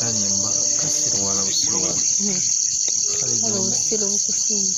kalimba kasirwala busirwala Halo usilo kusini.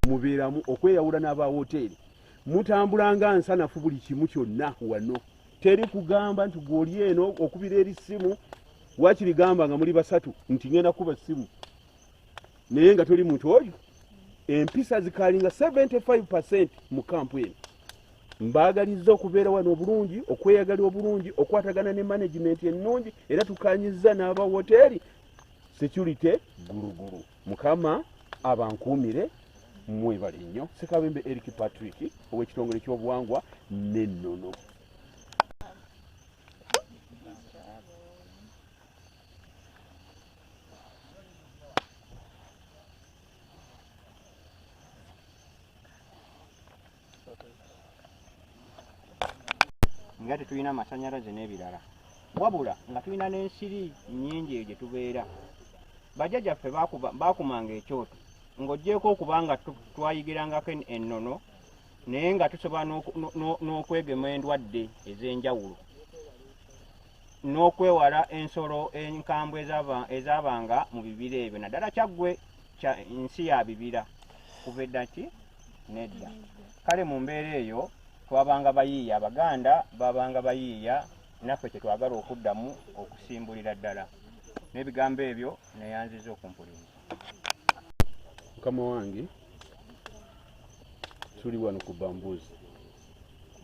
Mubeeramu okweyawula n'aba hoteri mutambulanga nsanafu buli kimu kyonna wano teri kugamba nti gw'oli eno okubira erisimu wakirigamba nga muli basatu nti ngenda kuba simu naye nga toli muntu oyo empisa zikalinga 75% mu kampu eno mbaagalizza okubeera wano obulungi okweyagalira obulungi okwatagana ne management ennungi era tukanyizza n'aba hoteri security gulugulu mukama abankuumire mwebale nnyo Ssekabembe Eric Patrick ow'ekitongole ky'obuwangwa n'ennono. Nga tetulina amasannyalaze n'ebirala wabula nga tulina n'ensiri nnyingi eyo gye tubeera bajjajjaffe baakumanga ekyoto ng'oggyeko okubanga twayigirangako ennono naye nga tusobola n'okwegema endwadde ez'enjawulo n'okwewala ensolo enkambwe ezaabanga mu bibira ebyo naddala Kyagwe nsi ya bibira kuva edda ki nedda kale mu mbeera eyo twabanga bayiiya abaganda babanga bayiiya naffe kyetwagala okuddamu okusimbulira ddala n'ebigambo ebyo neyanziza okumpuliriza. Mukama wange tuli wano ku bambuzi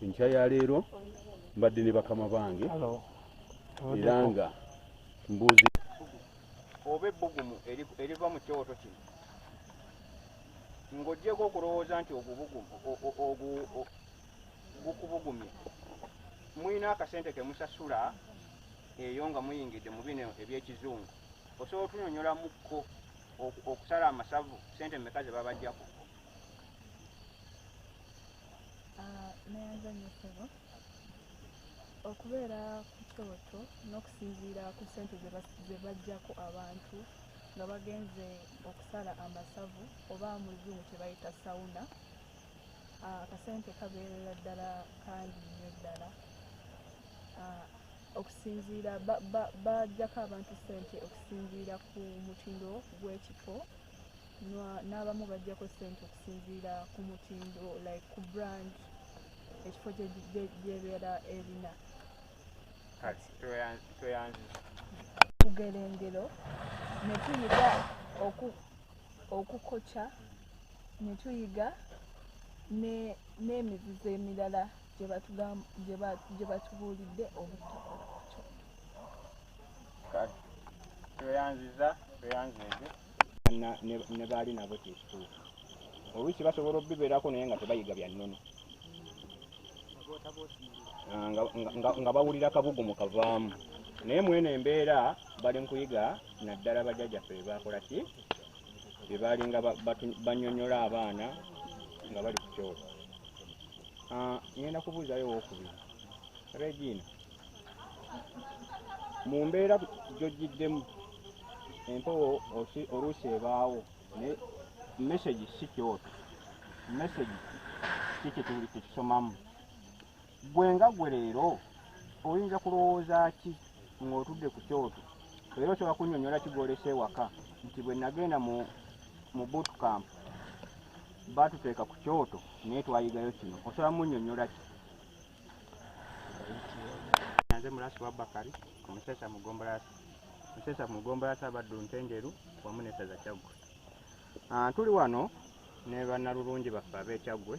enkya ya leero mbadde ne bakama bange era nga mbuzi oba ebbugumu eriva mu kyoto kino ng'oggyeko okulowooza nti gukubugumye mulina akasente ke musasula eyo nga muyingidde mu bino eby'ekizungu osobola otunyonyola mukko okusala amasavu sente mmeka ze babajjako? Nayanzanyesebo okubeera ku kyoto n'okusinziira ku sente ze bajjako abantu nga bagenze okusala amasavu oba mu luzungu kye bayita sawuna akasente kabeerera ddala kangi nnyo ddala okusinziira bajjako abantu sente okusinziira ku mutindo gw'ekifo n'abamu bajjako sente okusinziira ku mutindo like ku brand ekifo gyebeera erina kugerengero ne tuyiga okukokya ne tuyiga n'emizizo emirala gye batubuulidde obutakolakyo tweyanzize ne baali nabo kyekituufu oluusi basobola obibeerako naye nga tebayiga bya nnono nga bawulira kabugumu kavaamu naye mwene embeera bali nkuyiga naddala bajjajjaffe bebakola ki bye baali nga bannyonnyola abaana nga bali ku kyoto. Ngenda kubuuzayo owookubiri Regina mu mbeera gy'ogiddemu empewo oluusi ebaawo naye message si kyoto message si kituli tekisomamu gwe nga gwe leero oyinza kulowooza ki ng'otudde ku kyoto era osobola kunnyonnyola kigolesa ewaka nti bwe nagenda mu boot camp batuteeka ku kyoto naye twayigayo kino osobola munnyonnyola ki? Nze Mulaasi wa Bakari omusesa mugombolasi abaddu Ntenjeru wamu ne Ssaza Kyagwe. Tuli wano ne Banalulungi baffe ab'e Kyagwe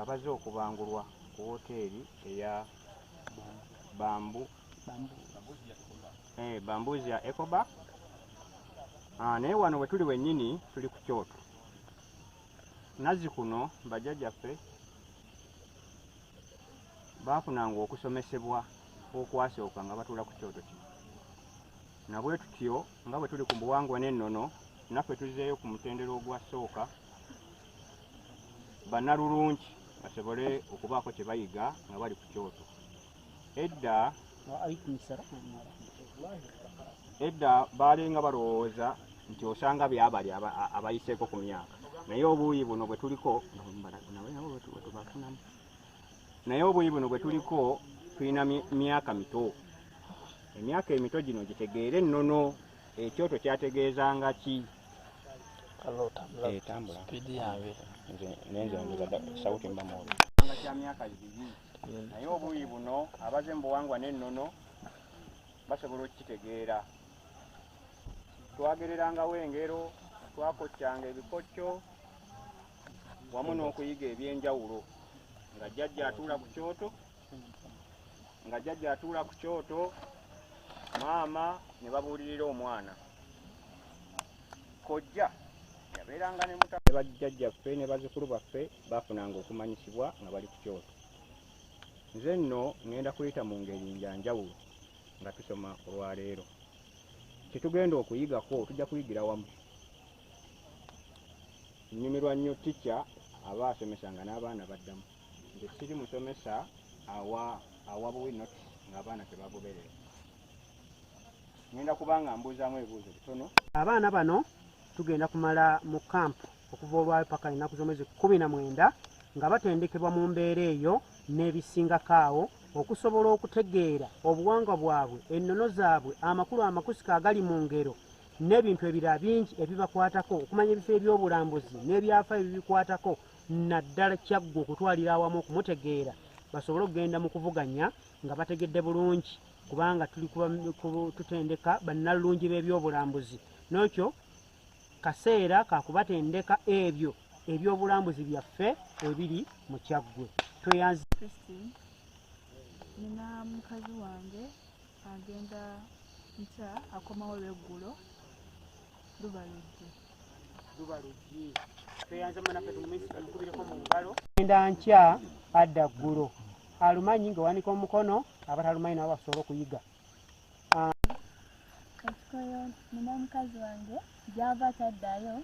nga bazze okubangulwa ku woteeri eya Bambuzi ya Ecobank. Naye wano we tuli wennyini tuli ku kyoto. Nazzikuno bajjajjaffe baafunanga okusomesebwa okwasooka nga batuula ku kyoto kino. Na bwe tutyo nga bwe tuli ku buwangwa n'ennono, naffe tuzzeeyo ku mutendero ogwasooka Banalulungi basobole okubaako kye bayiga nga bali ku kyoto. Edda baalinga balowooza nti osanga byabali abayiseeko ku myaka, naye obuuyi buno bwe tuliko tulina myaka mito. Emyaka emito gino gitegeere ennono ekyoto kyategeezanga ki? Tambula nenze sauti mba mwoyo nga kya myaka 2, naye obuuyi buno abaze mu buwangwa n'ennono basobola okukitegeera. Twagererangawo engero, twakoccanga ebikocco wamu n'okuyiga ebyenjawulo nga jjajja atuula ku kyoto, maama ne babuulirira omwana. Kojja yabeeranga ne bajjajjaffe ne bazzukulu baffe baafunanga okumanyisibwa nga bali ku kyoto. Nze nno ngenda kuyita mu ngeri njanjawulo nga tusoma olwaleero. Kyetugenda okuyigako tujja kuyigira wamu. Nnyumirwa nnyo ticca aba asomesanga n'abaana baddamu. Nze siri musomesa awa buwi noti ng'abaana tebagoberera. Ngenda kubanga mbuuzaamu ebibuuzo bitono. Abaana bano tugenda kumala mu kampu okuva olwayo paka ennaku z'omwezi 19 nga batendekebwa mu mbeera eyo n'ebisingako awo okusobola okutegeera obuwangwa bwabwe, ennono zaabwe, amakulu amakusika agali mu ngero n'ebintu ebirala bingi ebibakwatako, okumanya ebifo ebyobulambuzi n'ebyafaayo ebibikwatako, naddala Kyagwe okutwalira awamu okumutegeera basobole okugenda mu kuvuganya nga bategedde bulungi, kubanga tuli tutendeka bannalulungi b'ebyobulambuzi. N'ekyo kaseera kakubatendeka ebyo ebyobulambuzi byaffe ebiri mu Kyagwe. Tweyanze Christine, nina mukazi wange agenda nkya akomawo lweggulo lubaluggi. Tweyanze manaffe tumumisi tukubireko mu ngalo. Agenda nkya adda ggulo. Alumanyi ng'owanika omukono, abatalumanyi nabo basobola okuyiga. Kasikoyo nina mukazi wange gy'ava kyaddayo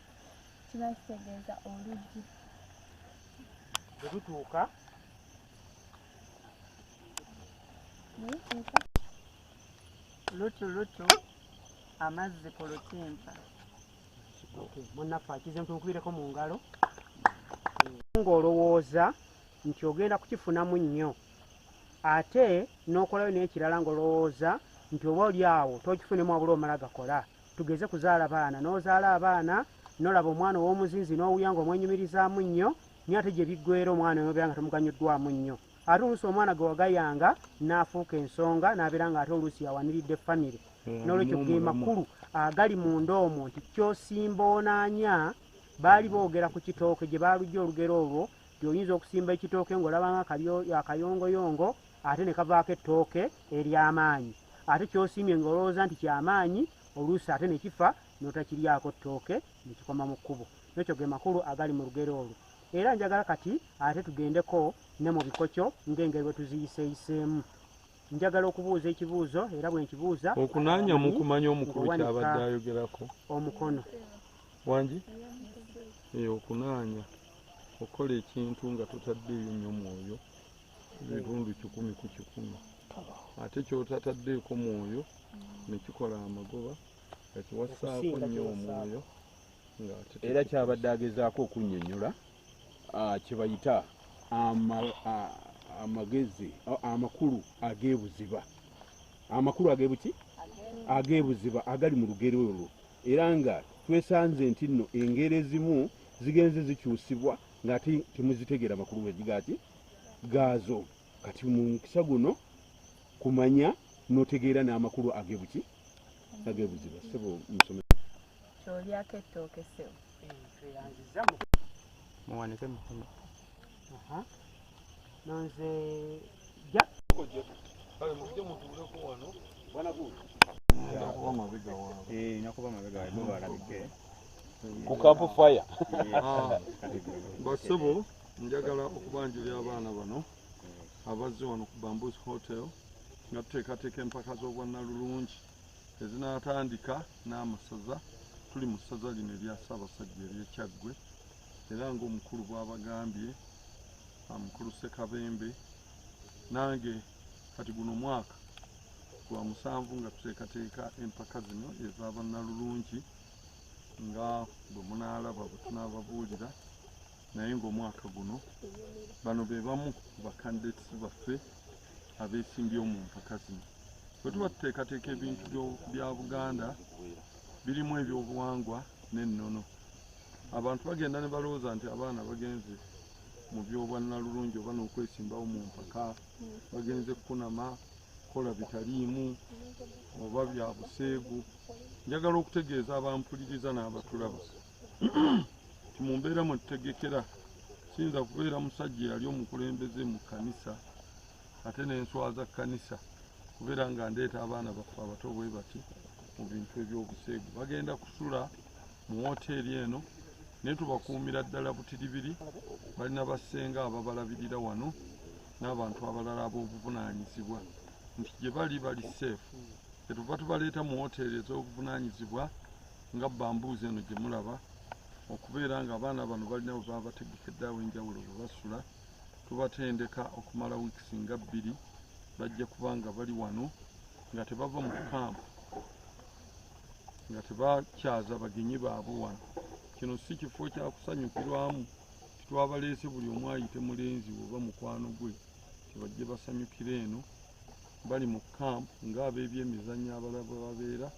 kiba kitegeeza oluggi. Bwe tutuuka lutu amazzi ku lutimpa. Munnaffe akize ntukubireko mu ngalo. Ng'olowooza nti ogenda kukifunamu nnyo, ate n'okolayo n'ekirala ng'olowooza nti oba oli awo tokifunemu wabula omala gakola. Tugeze kuzaala baana, n'ozaala abaana n'olaba omwana ow'omuzinzi n'owuyanga omwenyumirizaamu nnyo, naye ate gye biggweera omwana obeera nga tomuganyuddwamu nnyo. Ate oluusi omwana gwe wagayanga n'afuuka ensonga n'abeera nga ate oluusi yawaniridde famire. N'olwekyo ge makulu agali munda omwo nti kyosimba onaanya. Baali boogera ku kitooke gye baalujja olugero olwo nti oyinza okusimba ekitooke ng'olabanga akayongoyongo ate ne kavaako ettooke ery'amaanyi. Ate kyosimbye ng'olowooza nti kyamaanyi oluusi ate ne kifa n'otakiryako ttooke ne kikoma mu kkubo. N'ekyo ge makulu agali mu lugero olwo. Era njagala kati ate tugendeko ne mu bikokyo ng'engeri bwe tuziyiseeyiseemu. Njagala okubuuza ekibuuzo era bwe nkibuuza. Okunaanya mu kumanya omukulu kyabadde ayogerako. Omukono. Wangi? Okunaanya. Okola ekintu nga totaddeeyo nnyo mwoyo. Ebitundu 10 ku 10. Ate kyotataddeeko mwoyo ne kikola amagoba nga kiwassaako nnyo omwoyo. Era kyabadde agezaako okunnyonnyola kye bayita amagezi amakulu ag'ebuziba. Amakulu ag'ebuki? Ag'ebuziba agali mu lugero olwo. Era nga twesanze nti nno engero ezimu zigenze zikyusibwa ng'ate temuzitegeera amakulu gagati gaazo. Kati mu mukisa guno kumanya n'otegeera n'amakulu ag'ebuki? Ag'ebuziba. Sebo musomesa. Kyolyako ettooke ssebo. Tweyanziza muwanike mukono. nonze kale mujje mutuuleko wano nyakuba mabega waabwe balabike ku kampu fire. Basebo njagala okubanjulira abaana bano abazze wano ku Bambus Hotel nga tuteekateeka empaka z'obwannalulungi ezinaatandika n'amasaza. Tuli mu ssaza lino erya Ssaabasajja ery'Ekyagwe era ng'omukulu bw'abagambye mukulu Ssekabembe nange kati guno mwaka gwa 7 nga tuteekateeka empaka zino ez'abannalulungi nga bwe munaalaba bwe tunaababuulira naye ng'omwaka guno bano be bamu ku bakandidati baffe abeesimbyewo mu mpaka zino. Bwe tuba tuteekateeka ebintu bya Buganda birimu ebyobuwangwa n'ennono. Abantu bagenda ne balowooza nti abaana bagenze mu byobwannalulungi oba n'okwesimbawo mu mpaka bagenze kunama kola bitaliimu oba bya buseegu. Njagala okutegeeza abampuliriza n'abatulaba nti mu mbeera mwe tutegekera kiyinza kubeera musajja yali omukulembeze mu kkanisa ate n'enswa za kkanisa kubeera nga ndeeta abaana baffe abato bwe bati mu bintu ebyobuseegu. Bagenda kusula mu woteeri eno naye tubakuumira ddala butiribiri. Balina bassenga ababalabirira wano n'abantu abalala ab'obuvunaanyizibwa nti gye bali seefu. Tetuva tubaleeta mu woteeri ez'obuvunaanyizibwa nga Bambuuzi eno gye mulaba okubeera nga abaana bano balina bwe baba bategekedde aw'enjawulo bwe basula. Tubatendeka okumala wiikisi nga 2 bajja kuba nga bali wano nga tebava mu kampu nga tebakyaza bagenyi baabwe wano. Kino si kifo kya kusanyukirwamu titwabaleese buli omu ayite mulenzi oba mukwano gwe tebajje basanyukira eno. Bali mu kampu ng'ab'ebyemizannyo abalala bwe babeera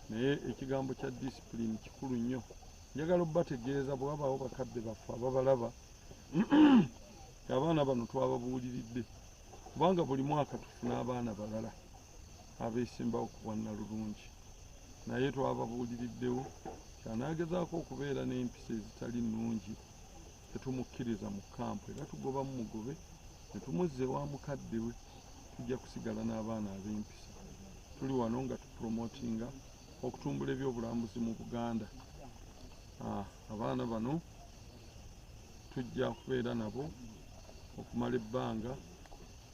naye ekigambo kya disipulini kikulu nnyo. Njagala obbategeeza bwe wabaawo bakadde baffe ababalaba abaana bano twababuuliridde kubanga buli mwaka tufuna abaana balala abeesimbawo ku bwannalulungi naye twababuuliriddewo kyanaagezaako okubeera n'empisa ezitali nnungi tetumukkiriza mu kampu era tugobamu mugobe ne tumuzza ewa mukadde we. Tujja kusigala n'abaana ab'empisa. Tuli wano nga tupromotinga okutumbula ebyobulambuzi mu Buganda. Abaana bano tujja kubeera nabo okumala ebbanga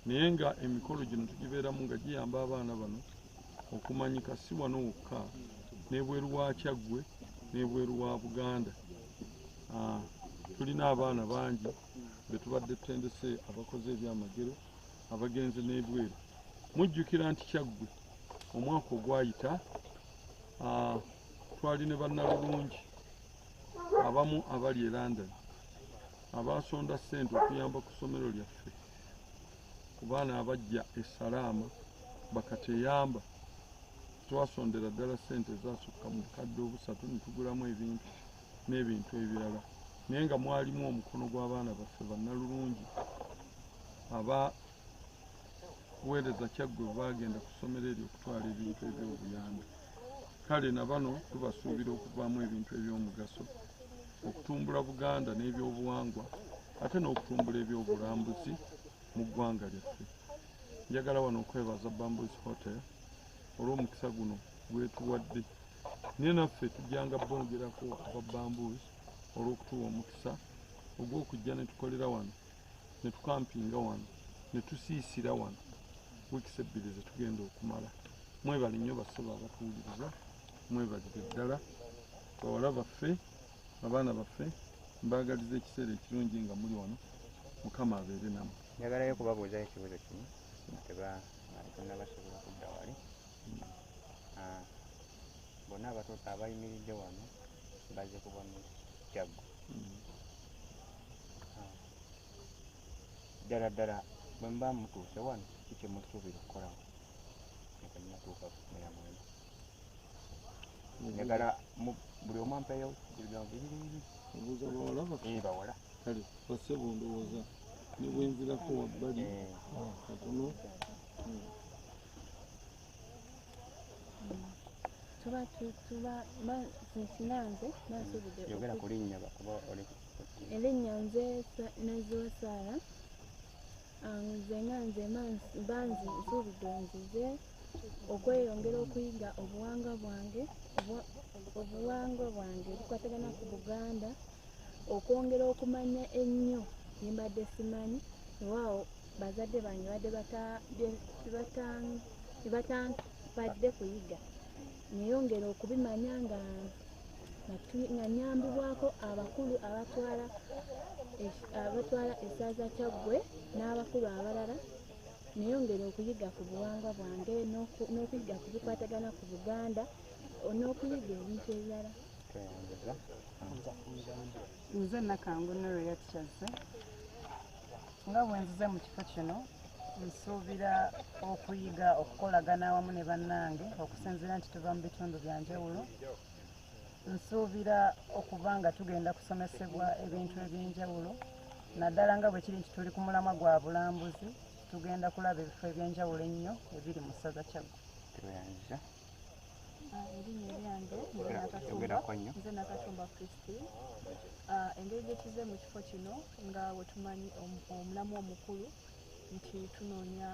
naye nga emikolo gino tugibeeramu nga giyamba abaana bano okumanyika si wano wokka n'ebweru wa Kyagwe n'ebweru wa Buganda. Tulina abaana bangi be tubadde tutendese abakoze ebyamagero abagenze n'ebweru. Mujjukira nti Kyagwe omwaka ogwayita twali ne bannalulungi abamu abali e London abaasonda ssente okuyamba ku ssomero lyaffe ku baana abajja e Salaama bakateyamba. Twasondera ddala ssente ezasukka mu bukadde 3 ne tugulamu ebintu n'ebintu ebirala naye nga mwalimu omukono gw'abaana baffe bannalulungi abaweereza Kyagwe baagenda ku ssomero eryo okutwala ebintu eby'obuyambi. Kale na bano tubasuubira okuvaamu ebintu eby'omugaso okutumbula Buganda n'ebyobuwangwa ate n'okutumbula ebyobulambuzi mu ggwanga lyaffe. Njagala wano okwebaza Bambus Hotel olw'omukisa guno gwetuwadde naye naffe tujjanga bongerako aba Bambus olw'okutuwa omukisa ogw'okujja ne tukolera wano ne tukampinga wano ne tusiisira wano wiikisi 2 ze tugenda okumala. Mwebale nnyo bassebo abatuwuliriza, mwebalire ddala bawala baffe abaana baffe. Mbaagaliza ekiseera ekirungi nga muli wano. Mukama abeere nammwe. njagalayo kubabuuzayo ekibuzo kimu tebannabasobola kudda wali. Bonna abatoota abayimiridde wano bazze kuva mu Kyagwe. Ddala ddala bwe mba mutuuse wano kiki musuubira okukolawo nekanatuuka kumera mwena. Njagala buli omu ampeeyo ebigambo bibiri obuuza bawala baffe bawala. kale bassebo ndowooza ne bwenzirako wabbali katono. Sinanze nasuubidde Yogera ku linnya kuba oli erinnya nze Naziwa Saara nze banzi nsuubidde nzize okweyongera okuyiga obuwangwa bwange obukwatagana ku Buganda, okwongera okumanya ennyo nimbadde simanyi waawo bazadde bange tebatampadde kuyiga, neyongera okubimanya nga nyambibwako abakulu abatwala essaza Kyagwe n'abakulu abalala, neyongera okuyiga ku buwangwa bwange n'okuyiga ku bikwatagana ku Buganda n'okuyiga ebintu ebirala. Nze Nakangunero yakyaze nga bwe nzize mu kifo kino, nsuubira okuyiga okukolagana awamu ne bannange okusinziira nti tuva mu bitundu bya njawulo. Nsuubira okuba nga tugenda kusomesebwa ebintu eby'enjawulo, naddala nga bwe kiri nti tuli ku mulamwa gwa bulambuzi, tugenda kulaba ebifo eby'enjawulo ennyo ebiri mu ssaza Kyagwe. Erinnya lyange nze Nakatumba Christine. Engeri gye tuze mu kifo kino nga bwe tumanyi omulamu omukulu nti tunoonya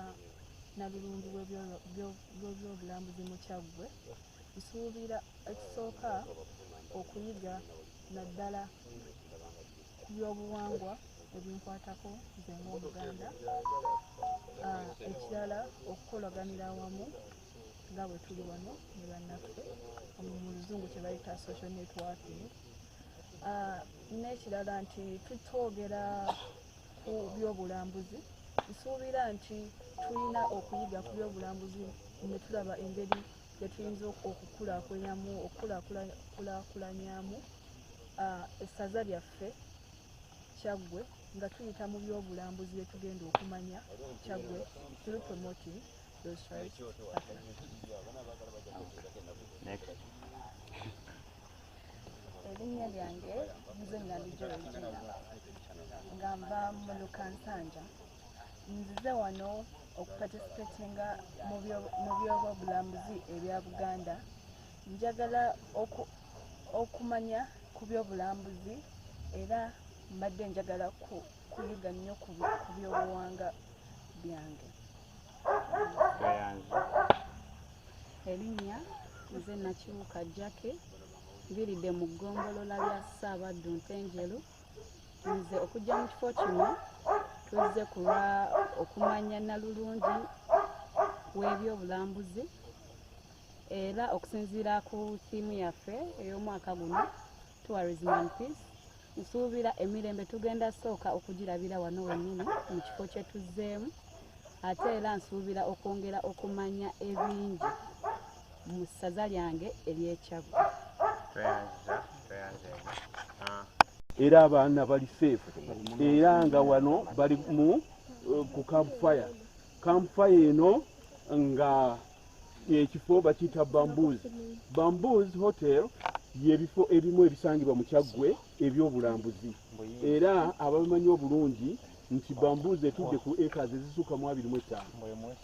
Nalulungi w'ebyobulambuzi mu Kyagwe. Nsuubira ekisooka okuyiga naddala ku byobuwangwa ebinkwatako nze ng'Omuganda. Ekirala okukolaganira awamu nga bwe tuli wano ne bannaffe mu luzungu kye bayita social networking. N'ekirala nti tutwogera ku byobulambuzi, nsuubira nti tulina okuyiga ku byobulambuzi ne tulaba engeri gye tuyinza okukulaakulanyamu essaza lyaffe Kyagwe nga tuyita mu byobulambuzi bye tugenda okumanya Kyagwe through promoting those rights. Erinnya lyange nze Nandijolojina nga nva mu Lukansanja. Nzize wano okuparticipatinga mu byobulambuzi ebya Buganda. Njagala okumanya ku byobulambuzi era mbadde njagala kuyiga nnyo ku byobuwanga byange. Erinnya nze Nakiwuka Jacke, mbiridde mu ggombolola lya Ssaabaddu Ntenjeru. Nze okujja mu kifo kino tuzze kulwa okumanya Nalulungi w'ebyobulambuzi era okusinziira ku ttiimu yaffe ey'omwaka guno Tourism and Peace. Nsuubira emirembe tugenda sooka okugirabira wano wennyini mu kifo kye tuzzeemu, ate era nsuubira okwongera okumanya ebingi mu ssaza lyange ery'Ekyagwe. Era abaana bali seefu era nga wano bali ku campfire eno nga ekifo bakiyita Bamboos Hotel y'ebifo ebimu ebisangibwa mu Kyagwe ebyobulambuzi, era ababimanyi obulungi nti Bamboos etudde ku acres ezisukka mu 25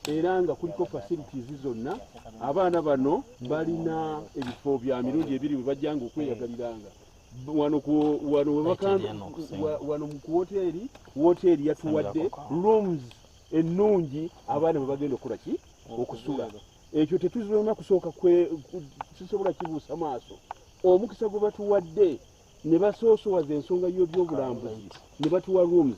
era nga kuliko facilities zonna. Abaana bano balina ebifo bya mirundi ebiri bwe bajjanga okweyagaliranga wano ku woteeri yatuwadde rooms ennungi abaana bwe bagenda okukola ki okusula. Ekyo tetuzirona kusooka tusobola kibuusa maaso. Omukisa gwe batuwadde ne basoosowaza ensonga y'ebyobulambuzi ne batuwa rooms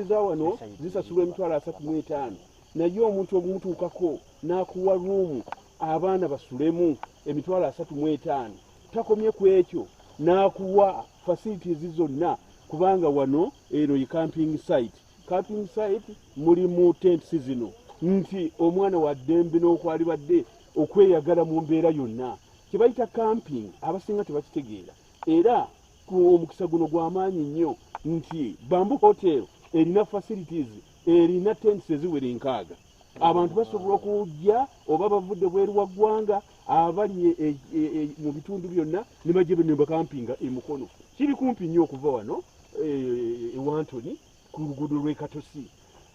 za wano zisasulwa $35,000, naye omuntu ogumutuukako n'akuwa roomu abaana basulemu $35,000. Takomye ku ekyo n'akuwa facilities zonna, kubanga wano eno yi camping site. Camping site mulimu tents zino nti omwana wa ddembe n'okwalibadde okweyagala mu mbeera yonna. Kye bayita camping abasinga tebakitegeera, era omukisa guno gw'amaanyi nnyo nti Bamboo Hotel erina facilities, erina tents eziwera 6. Abantu basobola okujja oba bavudde bweru wa ggwanga abali mu bitundu byonna ne bajja ne bakampinga e Mukono. Kiri kumpi nnyo okuva wano Wantoni ku luguudo lw'e Katosi.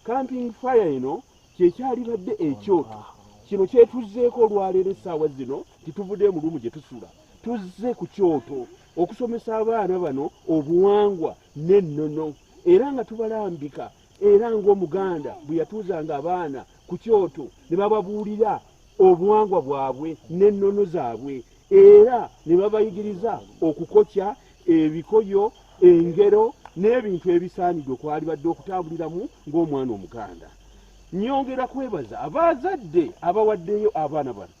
Camping fire eno kyekyalibadde ekyoto kino kyetuzzeeko olwaleero essaawa zino tituvudde mu lumu gye tusula, tuzze ku kyoto okusomesa abaana bano obuwangwa n'ennono, era nga tubalambika era ng'omuganda bwe yatuuzanga abaana ku kyoto ne bababuulira obuwangwa bwabwe n'ennono zaabwe era ne babayigiriza okukokya ebikoyo engero n'ebintu ebisaanidde okwalibadde okutambuliramu ng'omwana omuganda. Nyongera kwebaza abazadde abawaddeyo abaana bano.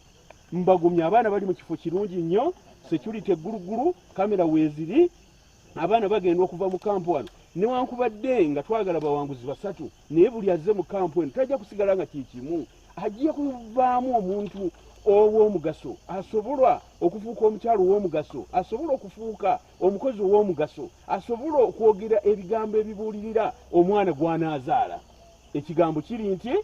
Mbagumya abaana bali mu kifo kirungi nnyo, security eggulugulu, kamera weeziri, abaana bagenda okuva mu kampu wano newankubadde nga twagala bawanguzi basatu naye buli azze mu kampu eno tajja kusigala nga kikimu, ajja kuvaamu omuntu ow'omugaso asobola okufuuka omukyalo ow'omugaso, asobola okufuuka omukozi ow'omugaso, asobola okwogera ebigambo ebibuulirira omwana gw'anaazaala. Ekigambo kiri nti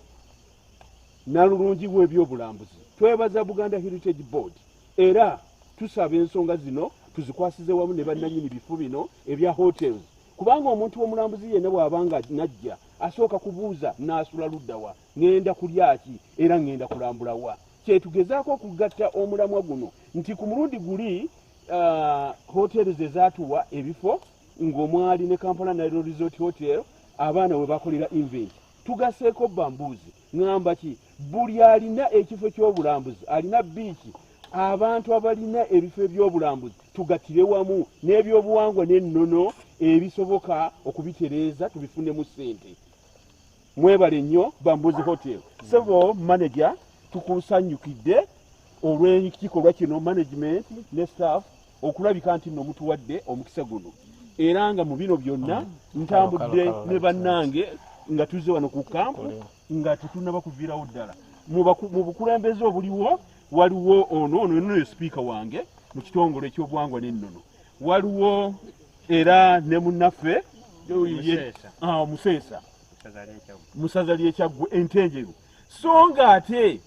Nalulungi w'ebyobulambuzi. Twebaza Buganda Heritage Board era tusaba ensonga zino tuzikwasize wamu ne bannannyini bifo bino ebya hotels, kubanga omuntu w'omulambuzi yenna bw'abanga najja asooka kubuuza n'asula luddawa, ŋŋenda kulya ki era ŋŋenda kulambula wa. Kyetugezaako okugatta omulamwa guno nti ku mulundi guli hotels ezaatuwa ebifo ng'omwali ne Kampala Nile Resort Hotel abaana we bakolera invent. Tugaseeko bambuuzi ŋŋamba ki buli alina ekifo ky'obulambuzi alina biiki, abantu abalina ebifo eby'obulambuzi tugatire wamu n'ebyobuwangwa n'ennono ebisoboka okubitereeza tubifunemu ssente. Mwebale nnyo Bambuzi Hotel. Sebo manager tukusanyukidde olw'ekikolwa kino management ne staff okulabika nti nno mutuwadde omukisa guno era nga mu bino byonna ntambudde ne bannange nga tuzze wano ku kampu nga tetunnaba kuviirawo ddala. Mu bukulembeze obuliwo waliwo ono ye sipiika wange mu kitongole ekyobuwangwa n'ennono, waliwo era ne munnaffe Museesa musaza ly'Ekyagwe entenjeru. So ng'ate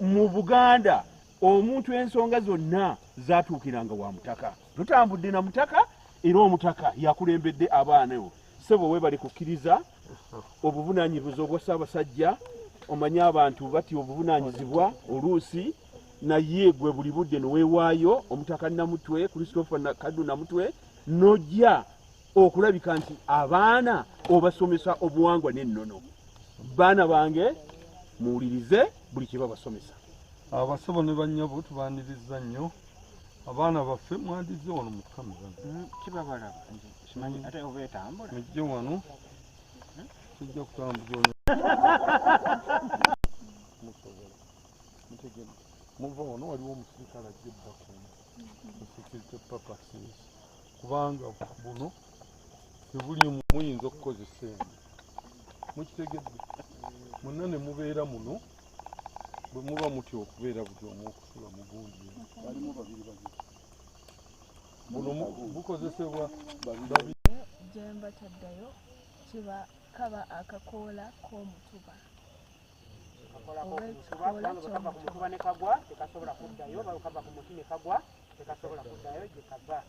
mu Buganda omuntu ensonga zonna zaatuukiranga wa mutaka. Tutambudde na mutaka era omutaka yakulembedde abaana bo. Sebo weebale kukkiriza obuvunaanyizibwa obwa Ssaabasajja, omanye abantu bati obuvunaanyizibwa oluusi naye gwe buli budde noweewaayo omutaka Namutwe Christopher Kadu Namutwe nojja okulabika nti abaana obasomesa obuwangwa n'ennono. Baana bange muwulirize buli kye babasomesa. Abasabo ne bannyabo tubaaniriza nnyo abaana baffe mwandize wano mu kamera kibabalaba kimanyi ate oba etambula mujje wano tujja kutambuza muva wano waliwo omusirikale ajja ebbako security purposes kubanga buno tebuli muyinza okukozesa eno mukitegedde mwenna ne mubeera muno bwe muba mutya okubeera buli omu okusula mu gundi balimu babiri buno bukozesebwa babiri. Jemba kyaddayo kiba kaba akakoola k'omutuba. Kava ku mutuba ne kagwa tekasobola kuddayo, kava ku muti ne kagwa tekasobola kuddayo gye kava.